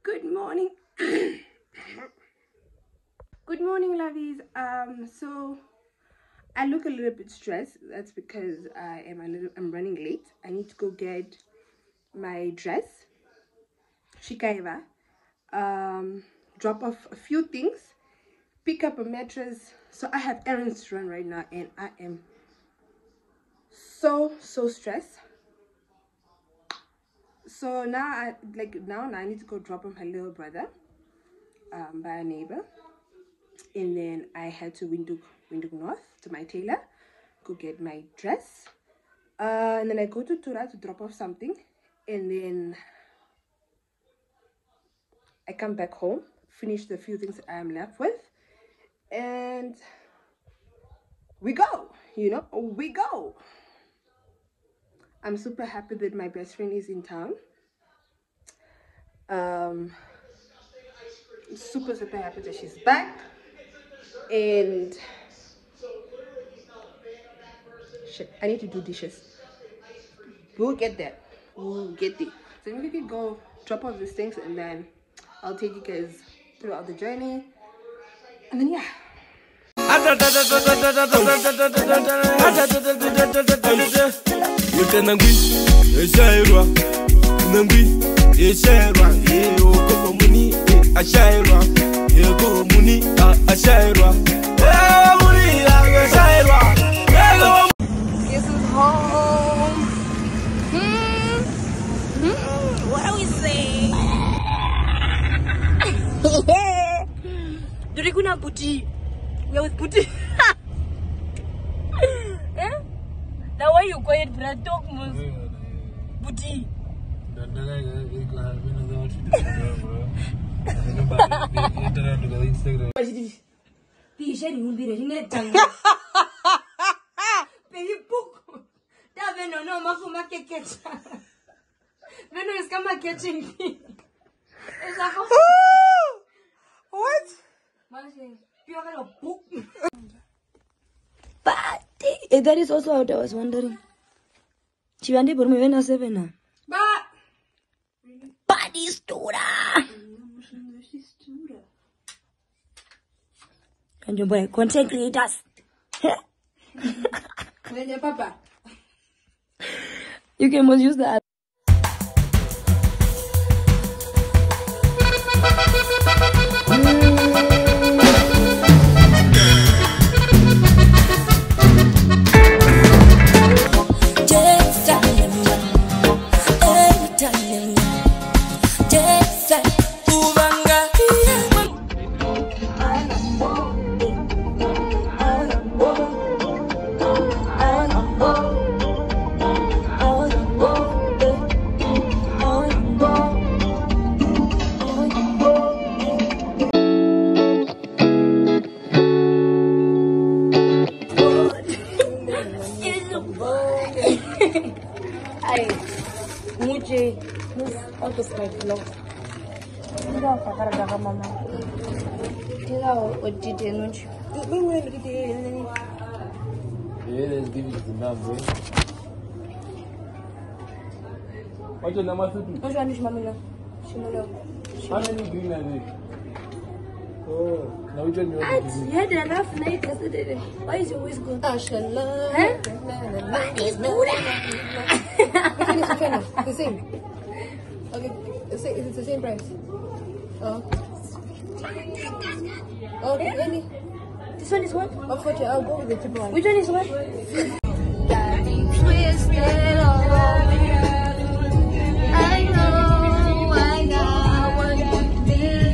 Good morning. Good morning, lovies. So I look a little bit stressed. That's because I'm running late. I need to go get my dress, shikaiva, drop off a few things, pick up a mattress. So I have errands to run right now, and I am so stressed. So now I need to go drop off my little brother by a neighbor, and then I head to Windhoek North to my tailor, go get my dress, and then I go to Tura to drop off something, and then I come back home, finish the few things I'm left with, and we go. We go. I'm super happy that my best friend is in town. Super happy that she's back. And shit, I need to do dishes. We'll get there. We'll get there. So maybe we can go drop off these things, and then I'll take you guys throughout the journey. And then yeah. This is home. What are we saying? Do they go now, Booty? We are with Booty. Now why you quiet, Brad? Talk most. Booty. Venoo is come catching me. What? But that is also what I was wondering. Chivandi por mi vena se vena. But is Tura. And your boy content creators. Papa. You can most use that. Move out of my vlog. What's your number? Which one is Mamina? How many green are they? Oh, now which one you want to do? You had enough night yesterday. Why is your voice good? Ashallah. Huh? The same. Okay, it's the same price. Oh. Okay, any. This one is what? Okay, I'll go with the cheaper one. Which one is what? Twisted all over. I know what you did.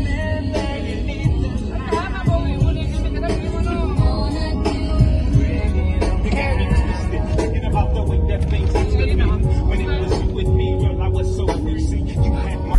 Thinking about the way that things used to be. When it was you with me, well, I was so crazy. You had my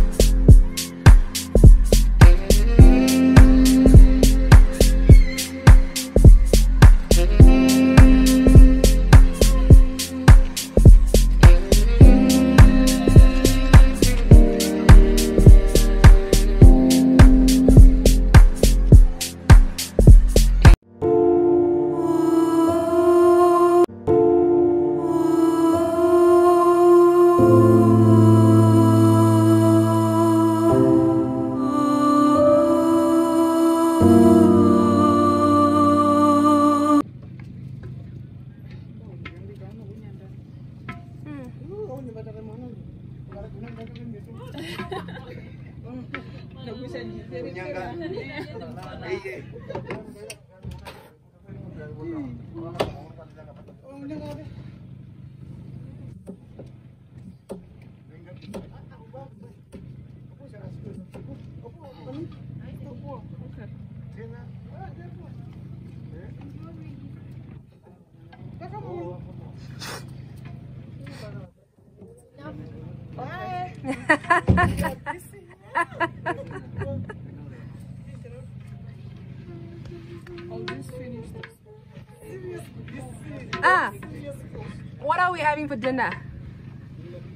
What are we having for dinner?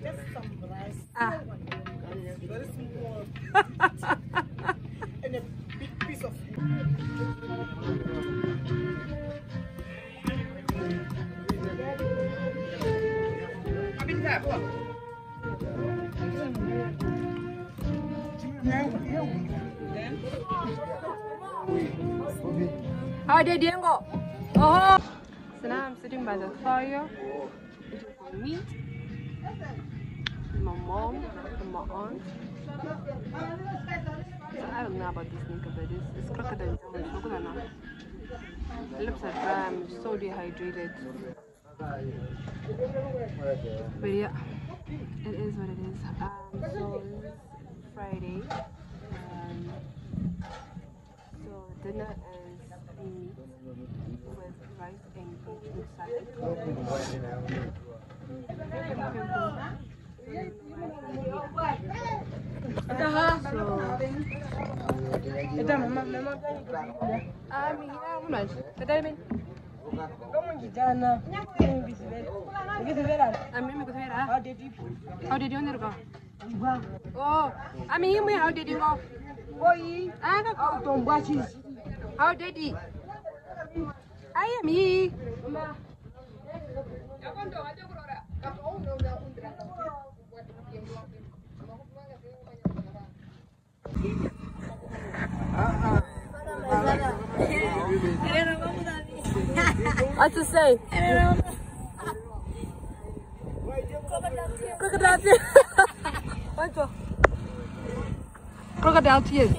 Just some rice. Very small. And a big piece of How did you go? Oh! So now I'm sitting by the fire, eating some meat. My mom and my aunt. So I don't know about this nigga, but it's crocodile. Look at that. My lips are dry. I'm so dehydrated. But yeah, it is what it is. So it's Friday. So dinner is meat with rice and beetroot salad. How did you go? Oh, I mean, how did you go? How did he? I am he. What to say? Crocodile tears. Crocodile tears.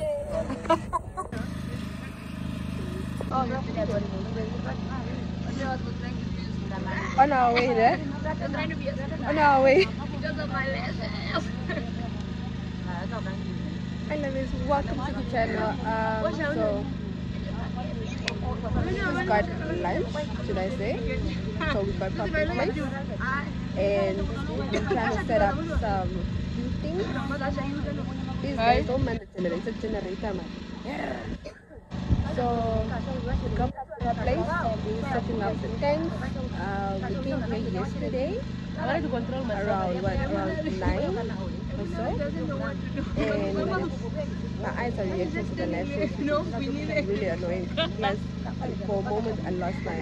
On our way there. On our way. Hi lovies, welcome to the channel. So we just got lunch, should I say? So we got public place, and we're trying to set up some few things. These guys don't man the generator, man. So we come to our place and we're setting up the tents. We came here yesterday around 9 or so, and my eyes are reacting to the lashes, which is really annoying. Plus, for a moment I lost my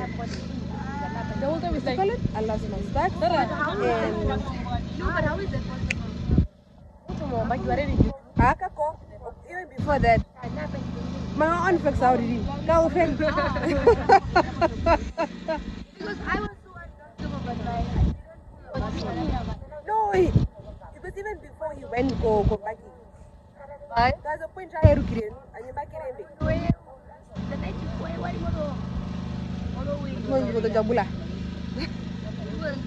I lost my stack, and even before that, my aunt fixed out it. No offense. Because I was so uncomfortable, but No, it was even before he went go back. There's a point I had to get in, and you're back in. the night before, why you go all the way? No, you go to Jabula. It was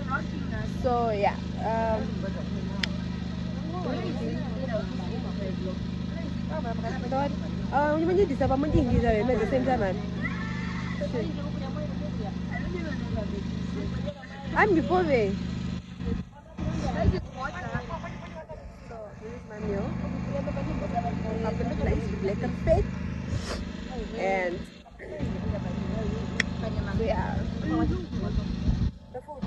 rocking us. So yeah, you mean this about money at the same time, man. I'm before me. So this is my meal. Have a place with like a pig, and so yeah. The food.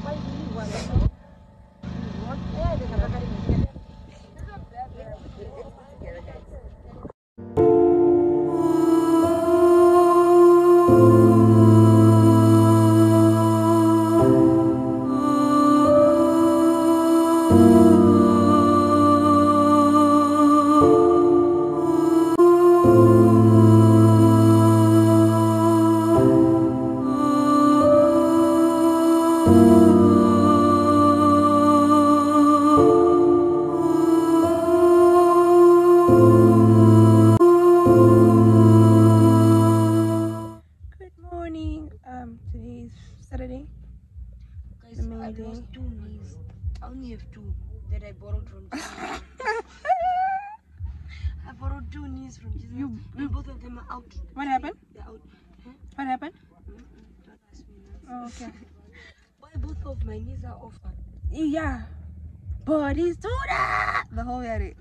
Oh knees from Jesus. And both of them are out. What happened? They're out. Huh? What happened? Don't ask me now. Oh, okay. Why both of my knees are off? Yeah. Bodies to that. The whole way.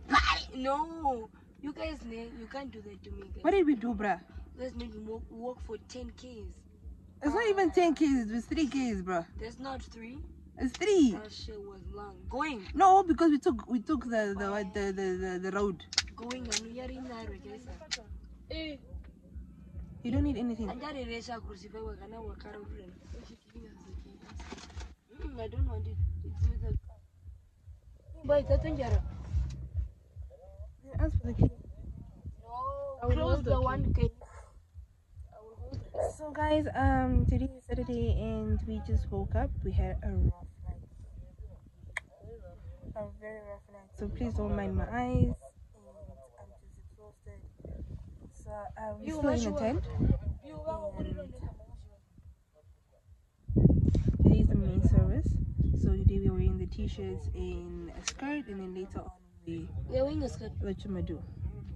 No. You guys, you can't do that to me, guys. What did we do, bruh? You guys made me walk for 10 Ks. It's not even 10 Ks, it's 3 Ks, bruh. There's not 3. It's 3. That shit was long. Going. No, because we took the road. Going and we are in there, guys. You don't need anything. And that is a crucifix. We're gonna work out of it. I don't want it. It's with the. But that's in Jara. Ask for the key. No, close the one gate. So guys, today is Saturday and we just woke up. We had a rough night. A very rough night. So please don't mind my eyes. And I'm just exhausted. So we're still in the tent. Today is the main service. So today we're wearing the t-shirts and a skirt, and then later on we're wearing a skirt. What you do?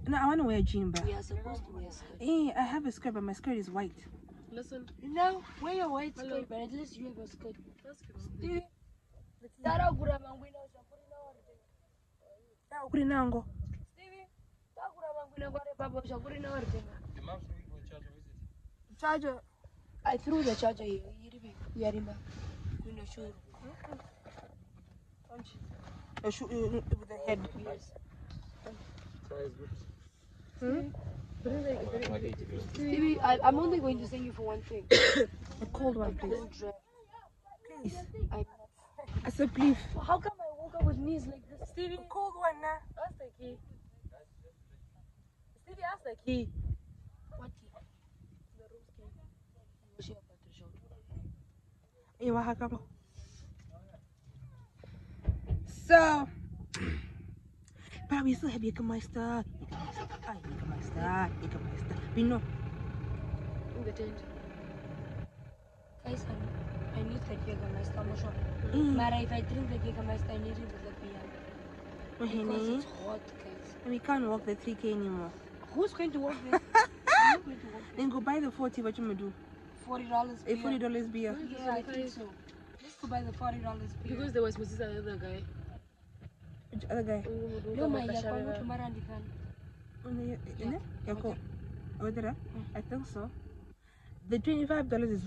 No, I want to wear a jean, but we are supposed to wear a skirt. I have a skirt, but my skirt is white. Listen. No, wear your white skirt, but at least you have a skirt. Stevie, Tara Gura Mangwina, Stevie, Charger. I threw the charger here. Yarimba. With the head. Yes. Stevie, I'm only going to send you for one thing. A cold one, please. Please. I said please. How come I woke up with knees like this? Stevie, cold one now. Ask the key. Stevie, ask the key. What key? The room's key. So, but we still have Jägermeister. Venoo. In the tent. Guys, I need that Jägermeister. I'm not sure. But if I drink the Jägermeister, I need it with the beer. Because it's hot, guys. We can't walk the 3K anymore. Who's going to walk there? I'm not going to walk Then go buy the 40, what you gonna do? $40 beer. $40 beer. Yeah, I think so. Let's go buy the $40 beer. Because there was Moses and the other guy. Which other guy? No, my yakongo tomorrow and Yako. I think so. The $25 is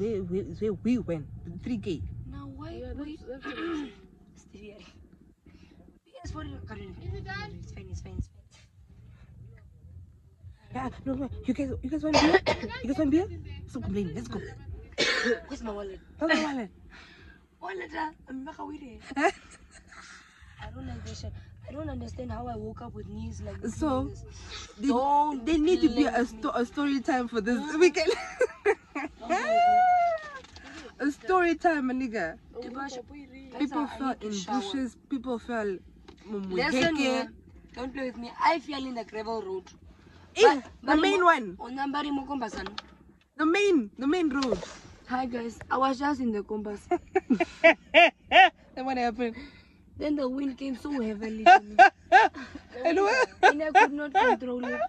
where we went. The 3K. Now why? Yeah, wait. that's Stevie, PS $40. It's fine. Yeah, no, you guys want beer? You guys want beer? Stop complaining. Let's go. Where's my wallet? Where's my wallet? Wallet, I'm back away. I don't understand how I woke up with knees like this. So, Don't they need to be play a with me. story time for this weekend. A story time, my nigga. People fell in bushes. People fell. Listen here. Don't play with me. I fell in the gravel road. The main one. The main road. Hi guys, I was just in the compass. Then what happened? Then the wind came so heavily to me. And I could not control it.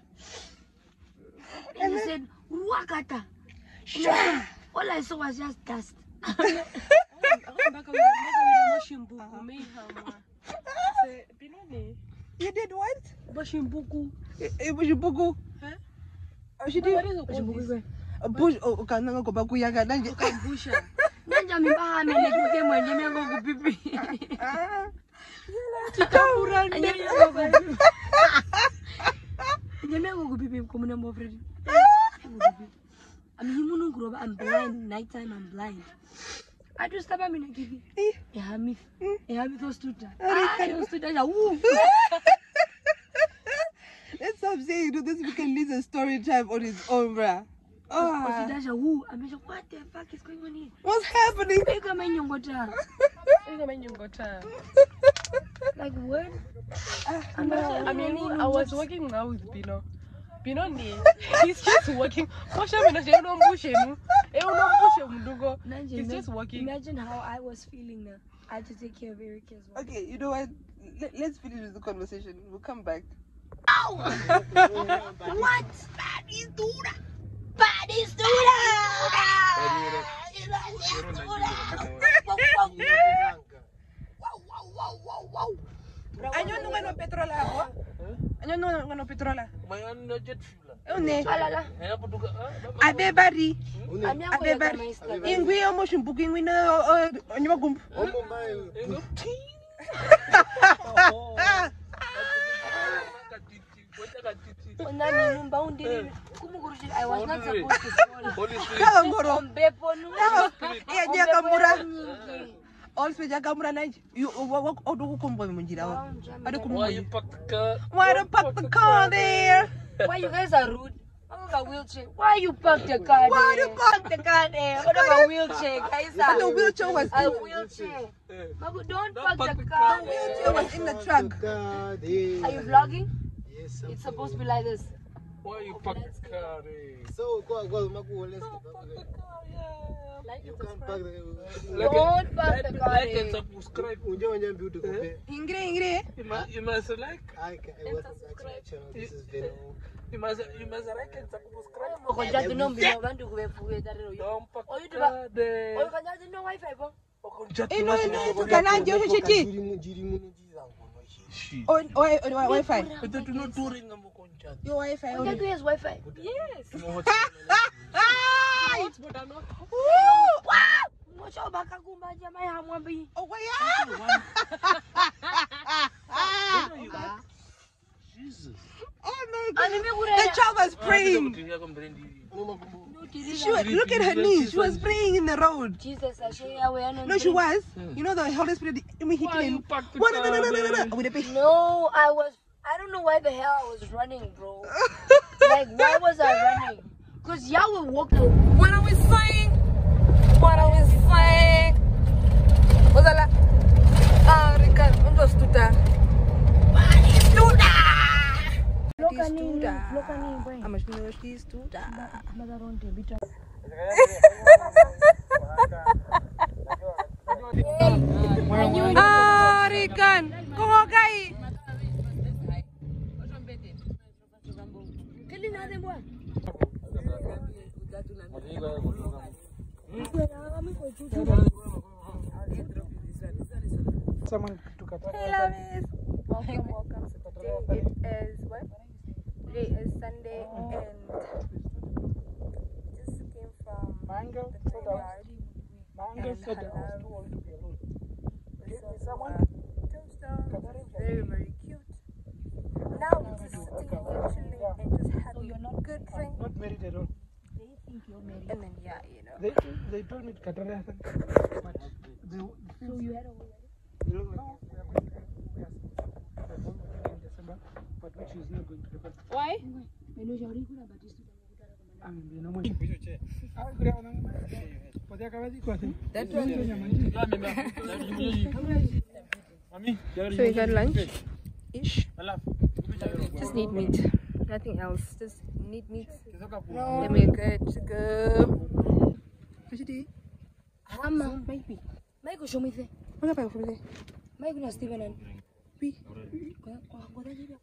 And he said, Wakata. All I saw was just dust. You did what? Bashimbuku. Bashimbuku. Huh? Oh, she did. What is Bashimbuku? Bush. Oh, kananga ko bakuyaga nanje. Busha. Nanja mi bahame le kuke mwenye mengo kupipi. Chikapura ni. Mengo kupipi komuna mo Freddy. I'm blind. Nighttime, I'm blind. I just stop me give you. Hamith was stood there. Let's stop saying this weekend needs a story time on its own, bruh. Oh. I'm like, what the fuck is going on here? What's happening? Like what? I was working now with Bino. He's just working. He's just working. Imagine how I was feeling now. I had to take care of Ericah as well. Okay, you know what? Let's finish the conversation. We'll come back. What? Badistura! Ano nung ano petrol ako? Ano nung ano petrol? May ano jet fuel. Une. Alala. Kaya po duga. Abe bari. Amyango Abe bari. Ingwi mo shimbuki ngwi na onyo magumbu. I was not supposed to fall. Ngoro. Ya dia kamura. Also jakamura na you walk odu kumbo munjira wa. Ade kumbo. Why you pack the car? Why the park the car there? Why you guys are rude? I'm a wheelchair. Why you park the car there? Why you park the car there? What about a wheelchair? Guys, But the wheelchair was a wheelchair. Babu, don't park the car. the wheelchair was in the trunk. Are you vlogging? Yes. It's supposed to be like this. Why you pack the car? So go let's you can't park the Don't park the car Like there. and subscribe. unja beautiful. Ingre. You must like. I was my channel. This is Venoo. You must like and subscribe. Ukajati nombino bantu kubefuwe darero. Don't pack Oh, you the do car there. Oh, ukajati no wifi bo. Ino kananje ushiti. Jiri munu jizangu. Oh, wifi. But they do not do ring am konjat. Your wifi. Ukajati yes wifi. Yes. Mocho baka kumba jamaa ya mwambi. Oh, why? Jesus. Oh my God. The child was praying. She was, look at her knees. She was praying in the road. Jesus, I No, she was. You know the Holy Spirit. No. With the pay. No, I don't know why the hell I was running, bro. Like, why was I running? Because y'all were walking. What are we saying? What are we saying? What's that? Ericah, I'm just to that. I'm a she's to that. Ericah, come on, guy. Someone to cut. Hey, lovies. Welcome. So today it is what? Today is Sunday and just came from Mango the soda. graveyard. Mango And soda. halal. I still want to be alone. We saw Someone? tombstone. Very, very cute. Now we're just sitting here chilling and just having a good drink. Not married at all. And then yeah, you know. They told me to cut her. But they So you had a no, we are going to in December, but which is not going to happen. Why? So we got lunch ish. Just need meat. Nothing else. Just need meat. Then we're good to go. What you do? Mama. Maybe. Michael, show me the. What about over there? Michael na Steven and. Be. Kodaji.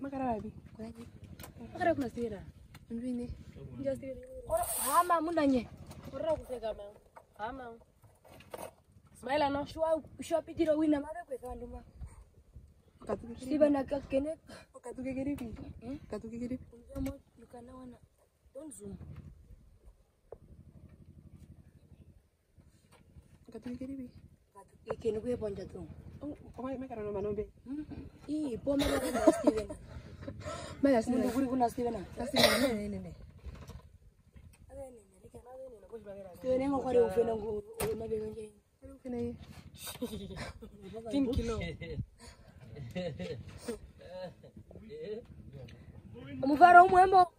Makarabi. Makara kuna Steven. Ndwini. Nja Steven. Ora hama munanye. Ora kufika mama. Ama. Smile no. Shua pitira wina mara kwa kanduma. Steven akakene. Katuke geribi. Katuke geribi. Unjamo yukana wana. Don't zoom. Katuke geribi. Kene kwe ponja tu. Oh, makara no manombe. Po mara kuna Steven. Maya Mundu kuri kuna Steven. ne. Steven ngo kore ufena ngo na bebenje. Ufena. 10 kilo. Umufara umwembo.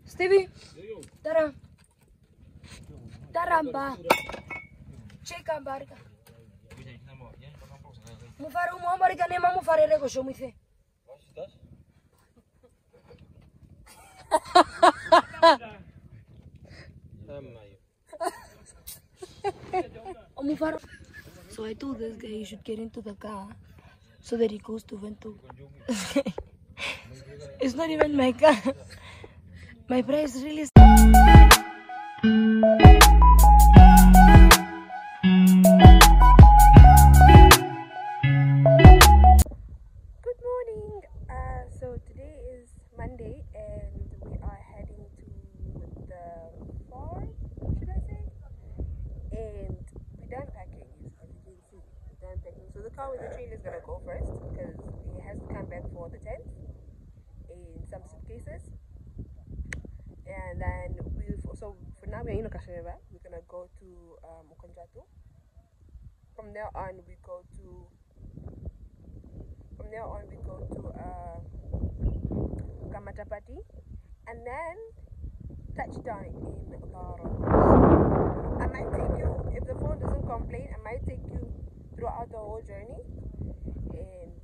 Stevie. Taramba. Cheka mbarika. Mufara umwembo rika nema mufara reko shomithe. Umufara. So I told this guy he should get into the car so that he goes to Venoo. It's not even my car. My price really. Good morning. So today is Monday and we are heading to the farm, should I say? And we're done packing, as you can see. We're done packing. So the car with the trailer is gonna go first because it has to come back for the tent and some suitcases. And then so for now we're in Okasheva. We're gonna go to Ukonjatu. From there on we go to Kamatapati and then touchdown in Okaro. I might take you, if the phone doesn't complain, I might take you throughout the whole journey, and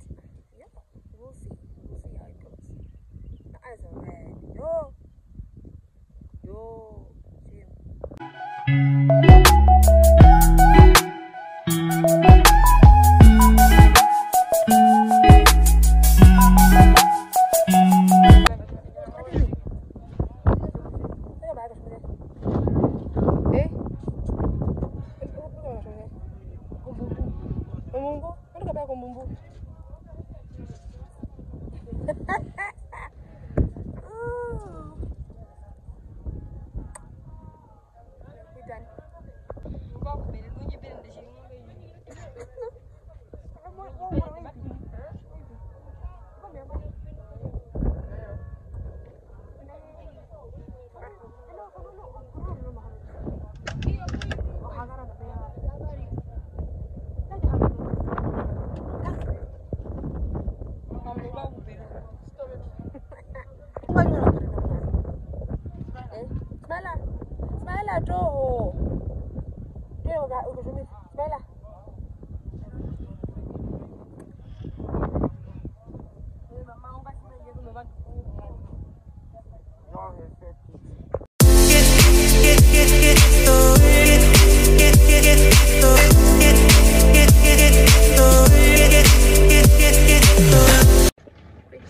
yeah, we'll see how it goes. My eyes are red. Yo, Jim.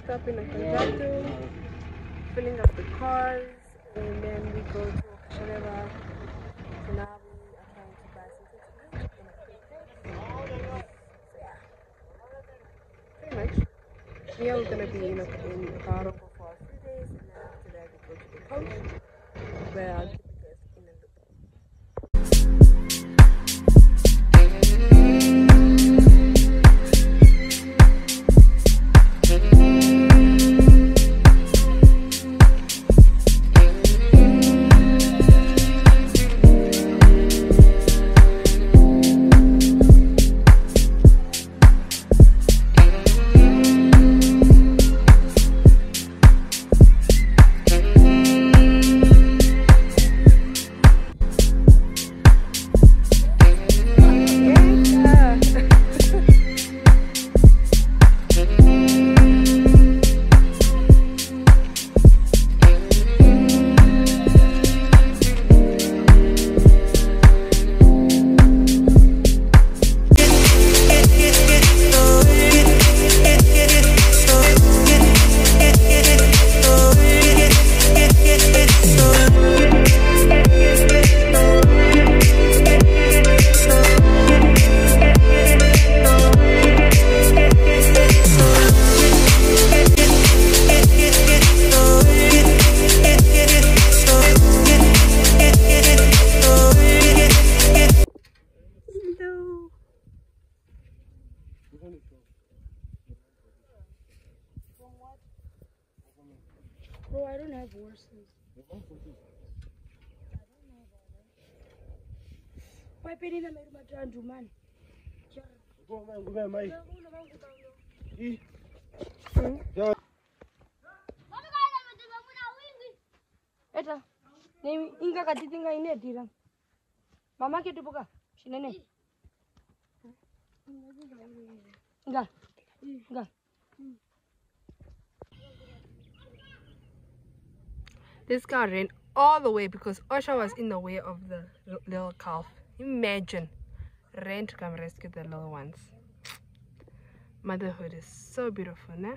Stop in Akanjatu, filling up the cars, and then we go to Kashareva. So now we are trying to buy something to eat. So yeah, pretty much. Here we're gonna be in Okaro for a few days, and then after that we go to the coast, where I'll keep you guys in the loop. Bro, I don't have horses. I don't know about that. Why pay them my turn to man? Eta, name Inga Katitinga in it, Diram. Mama Ketupuka, Shinene. Ga. This car ran all the way because Osha was in the way of the little calf. Imagine. Ran to come rescue the little ones. Motherhood is so beautiful, nah?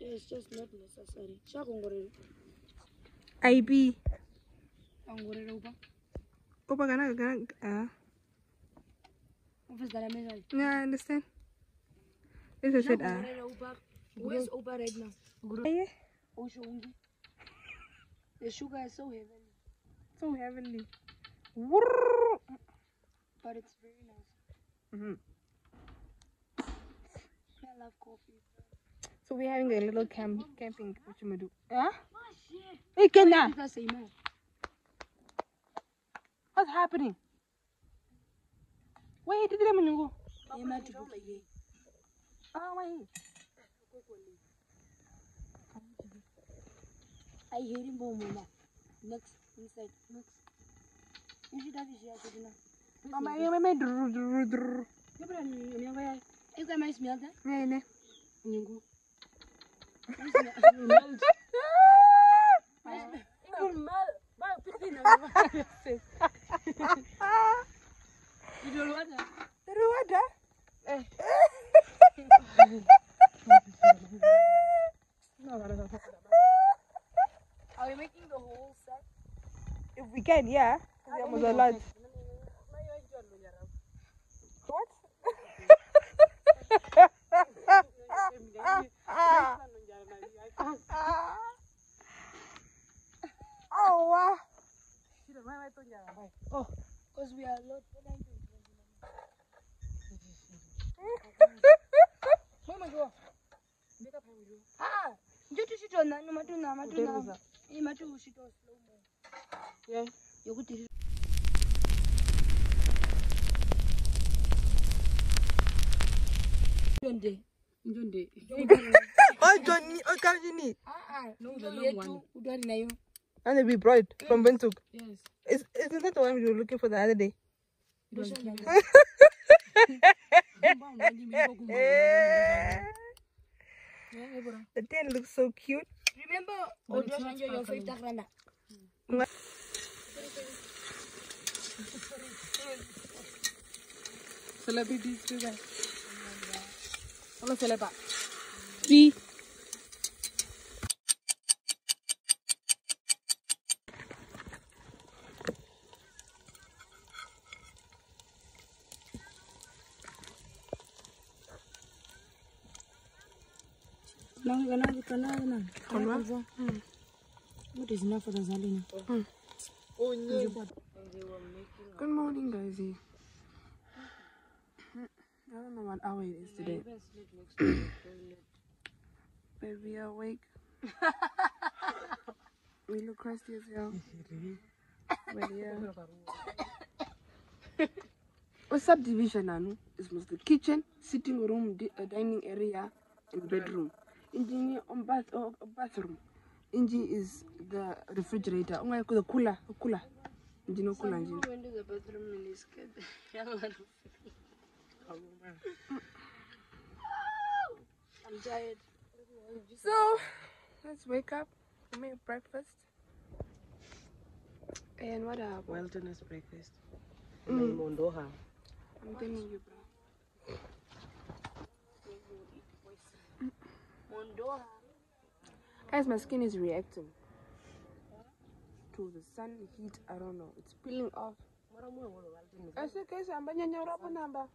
It's just not necessary. IB. Yeah, I understand. This is it. Where's Opa right now? The sugar is so heavenly. So heavenly. But it's very nice. I love coffee. So we're having a little camping. What you gonna do? Huh? Hey, Kenya. What's happening? Wait, did you go? Oh, wait. I hear him bomb. Next, inside, next. You should have this here. Oh, my. You got my smell that? Yeah. Are we making the whole set? If we can, yeah. There was a lot. What? Oh, oh, because we are not. Yeah. Oh, Johnny, oh, Kajini. No, the long one. And we brought from Bentug. Yes. Isn't that the one we were looking for the other day? It was given. The tent looks so cute. Remember, your favorite runner. Celebrities do that. I'm a celeb. See? What is enough for the Zalina? Good morning, guys. I don't know what hour it is today. But we are awake. We look crusty as hell. But yeah. A subdivision, Anu, is mostly kitchen, sitting room, dining area, and bedroom. Engine on bathroom. Engine is the refrigerator. Oh my god, the cooler. Engine no cooler. Engine. Went to the bathroom and he's scared. I'm tired. So, let's wake up, make breakfast. And what up? Wilderness breakfast. I'm telling you, bro. Guys, my skin is reacting to the sun heat. I don't know. It's peeling off. I said, guys, I'm going to number.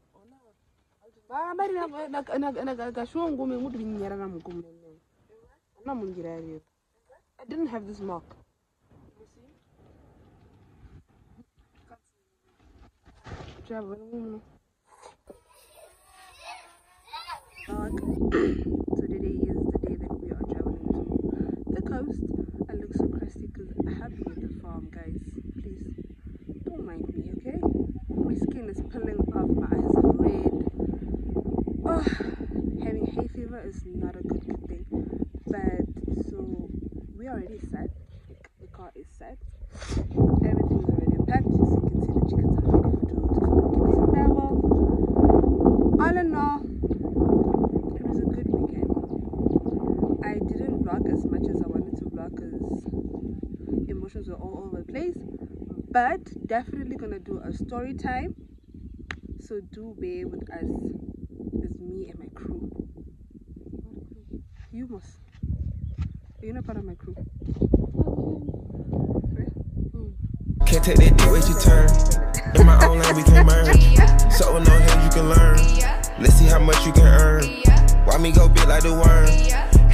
I didn't have this mark. So today is the day that we are traveling to the coast. I look so crusty because I have been at the farm, guys. Please don't mind me, okay? My skin is peeling off, my eyes are red. Oh, having hay fever is not a good thing. But so we are already set. The car is set. Everything is already packed. As you can see, the chickens are ready to give us a farewell. All in all, it was a good weekend. I didn't vlog as much as I wanted to vlog because emotions were all over the place. But definitely gonna do a story time. So do bear with us. It's me and my crew. You must. You're not part of my crew. Can't take that dick, wait your turn. In my own lane, we can merge. So no hands you can learn. Let's see how much you can earn. Why me go big like the worm?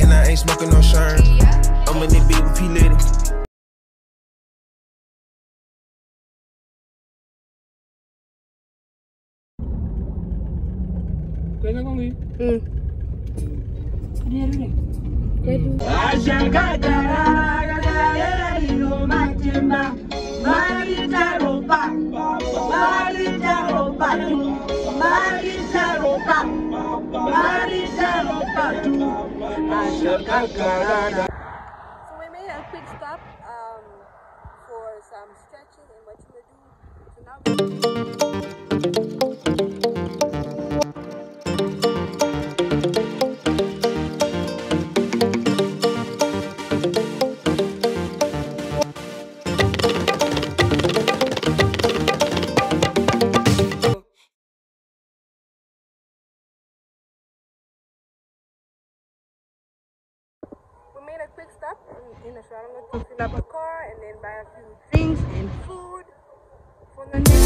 And I ain't smoking no shirt. I'm in the beat with P. Litty. So we made a quick stop for some stretching and what you do. So now we made a quick stop in the shop to fill up a car and then buy a few drinks and food for the next